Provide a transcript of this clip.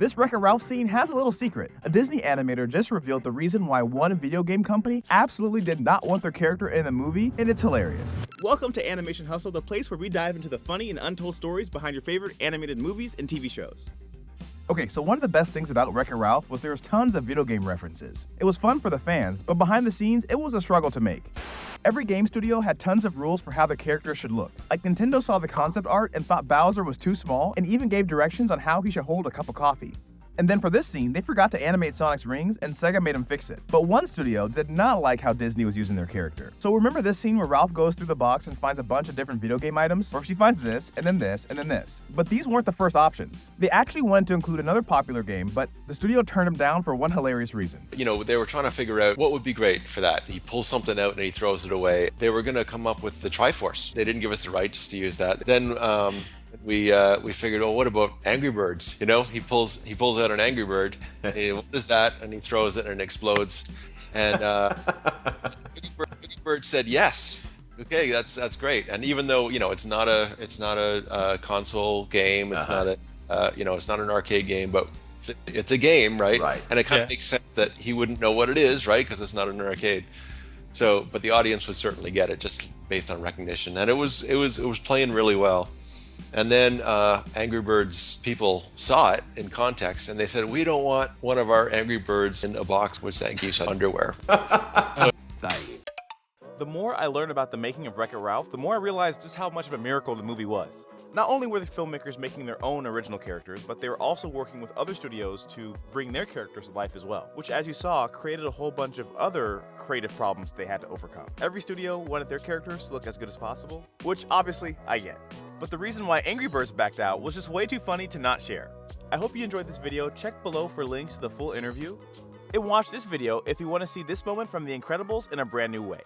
This Wreck-It Ralph scene has a little secret. A Disney animator just revealed the reason why one video game company absolutely did not want their character in the movie, and it's hilarious. Welcome to Animation Hustle, the place where we dive into the funny and untold stories behind your favorite animated movies and TV shows. Okay, so one of the best things about Wreck-It Ralph was there was tons of video game references. It was fun for the fans, but behind the scenes, it was a struggle to make. Every game studio had tons of rules for how the characters should look. Like Nintendo saw the concept art and thought Bowser was too small and even gave directions on how he should hold a cup of coffee. And then for this scene, they forgot to animate Sonic's rings and Sega made him fix it. But one studio did not like how Disney was using their character. So remember this scene where Ralph goes through the box and finds a bunch of different video game items? Or she finds this, and then this, and then this. But these weren't the first options. They actually wanted to include another popular game, but the studio turned him down for one hilarious reason. You know, they were trying to figure out what would be great for that. He pulls something out and he throws it away. They were going to come up with the Triforce. They didn't give us the rights to use that. Then we figured, oh, what about Angry Birds? You know, he pulls out an Angry Bird. What is that? And he throws it and it explodes. And Angry Bird said yes. Okay, that's great. And even though, you know, it's not a console game, it's not it's not an arcade game, but it's a game, right? And it kind of makes sense that he wouldn't know what it is, right? Because it's not an arcade. So, but the audience would certainly get it just based on recognition, and it was playing really well. And then Angry Birds people saw it in context, and they said, "We don't want one of our Angry Birds in a box with Zangief's underwear." The more I learned about the making of Wreck-It Ralph, the more I realized just how much of a miracle the movie was. Not only were the filmmakers making their own original characters, but they were also working with other studios to bring their characters to life as well, which, as you saw, created a whole bunch of other creative problems they had to overcome. Every studio wanted their characters to look as good as possible, which obviously I get. But the reason why Angry Birds backed out was just way too funny to not share. I hope you enjoyed this video. Check below for links to the full interview, and watch this video if you want to see this moment from The Incredibles in a brand new way.